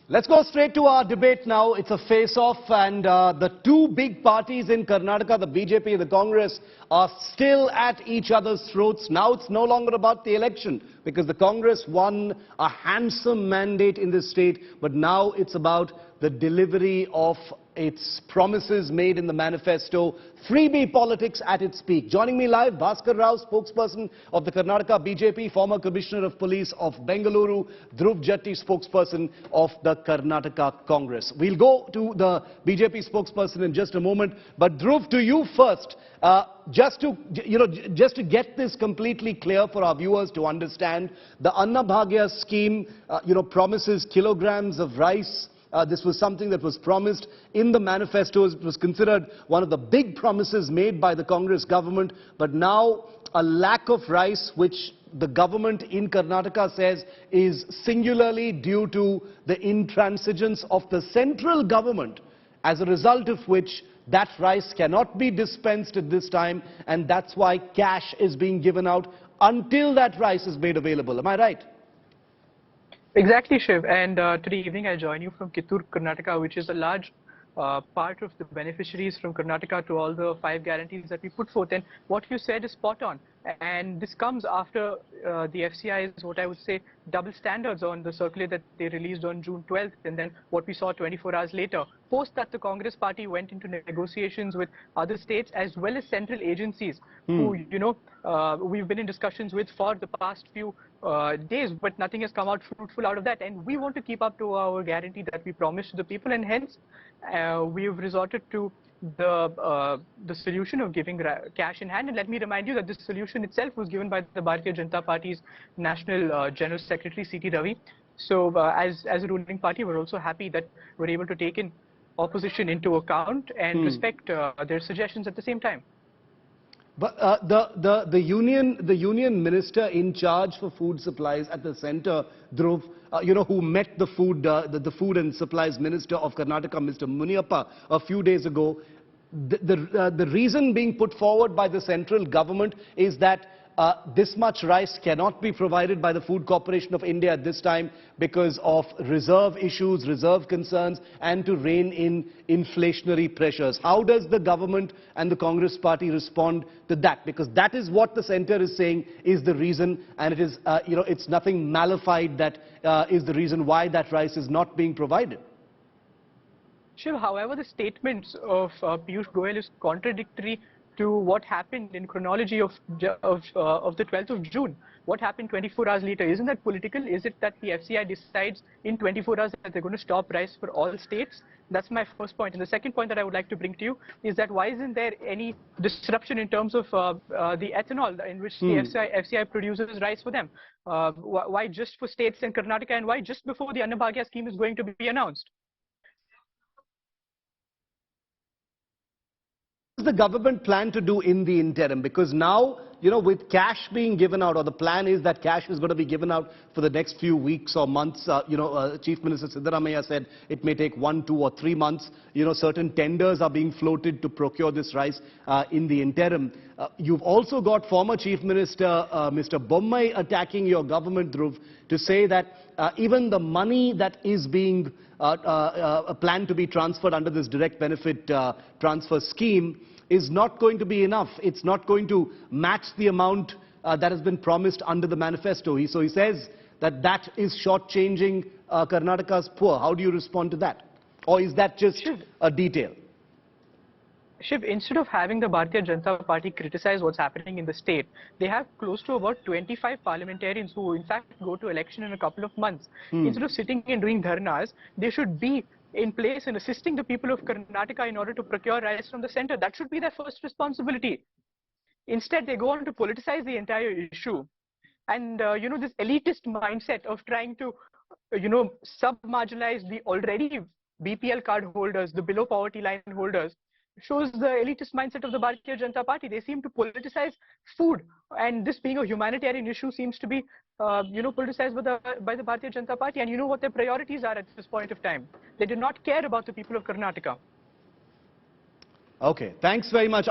Let's go straight to our debate now. It's a face-off, and the two big parties in Karnataka, the BJP and the Congress, are still at each other's throats. Now it's no longer about the election, because the Congress won a handsome mandate in this state, but now it's about the delivery of its promises made in the manifesto. Freebie politics at its peak. Joining me live, Bhaskar Rao, spokesperson of the Karnataka BJP, former Commissioner of Police of Bengaluru, Dhruv Jatti, spokesperson of the Karnataka Congress. We'll go to the BJP spokesperson in just a moment, but Dhruv, to you first. Just to get this completely clear for our viewers to understand, the Anna Bhagya scheme, promises kilograms of rice. This was something that was promised in the manifesto. It was considered one of the big promises made by the Congress government. But now a lack of rice, which the government in Karnataka says is singularly due to the intransigence of the central government, as a result of which that rice cannot be dispensed at this time, and that's why cash is being given out until that rice is made available. Am I right? Exactly, Shiv. And today evening I join you from Kittur, Karnataka, which is a large part of the beneficiaries from Karnataka to all the 5 guarantees that we put forth. And what you said is spot on. And this comes after the FCI's, what I would say, double standards on the circular that they released on June 12th, and then what we saw 24 hours later. Post that, the Congress party went into negotiations with other states as well as central agencies who, we've been in discussions with for the past few days, but nothing has come out fruitful out of that. And we want to keep up to our guarantee that we promised to the people, and hence we've resorted to the solution of giving cash in hand. And let me remind you that this solution itself was given by the Bharatiya Janata Party's National General Secretary C.T. Ravi. So as a ruling party, we're also happy that we're able to take in opposition into account and respect their suggestions at the same time. But the union minister in charge for food supplies at the centre, Dhruv, who met the food and supplies minister of Karnataka, Mr. Muniappa, a few days ago, the reason being put forward by the central government is that this much rice cannot be provided by the Food Corporation of India at this time because of reserve issues, reserve concerns, and to rein in inflationary pressures. How does the government and the Congress party respond to that? Because that is what the centre is saying is the reason, and it is, it's nothing malified that is the reason why that rice is not being provided. Sure. However, the statements of Piyush Goyal is contradictory to what happened in chronology of the 12th of June. What happened 24 hours later? Isn't that political? Is it that the FCI decides in 24 hours that they're going to stop rice for all states? That's my first point. And the second point that I would like to bring to you is that why isn't there any disruption in terms of the ethanol in which the FCI produces rice for them? Why just for states in Karnataka, and why just before the Anna Bhagya scheme is going to be announced? What does the government plan to do in the interim? Because now, with cash being given out, or the plan is that cash is going to be given out for the next few weeks or months. Chief Minister Siddu said it may take 1, 2 or 3 months. Certain tenders are being floated to procure this rice in the interim. You've also got former Chief Minister Mr. Bommai attacking your government, Dhruv, to say that even the money that is being planned to be transferred under this direct benefit transfer scheme is not going to be enough. It's not going to match the amount that has been promised under the manifesto. So he says that is shortchanging Karnataka's poor. How do you respond to that? Or is that just a detail? Shiv, instead of having the Bharatiya Janata Party criticize what's happening in the state, they have close to about 25 parliamentarians who in fact go to election in a couple of months. Instead of sitting and doing dharnas, they should be in place and assisting the people of Karnataka in order to procure rice from the centre. That should be their first responsibility. Instead, they go on to politicize the entire issue. And, this elitist mindset of trying to, sub-marginalize the already BPL card holders, the below poverty line holders, shows the elitist mindset of the Bharatiya Janata Party. They seem to politicize food, and this being a humanitarian issue seems to be, politicized by the Bharatiya Janata Party. And you know what their priorities are at this point of time. They do not care about the people of Karnataka. Okay, thanks very much.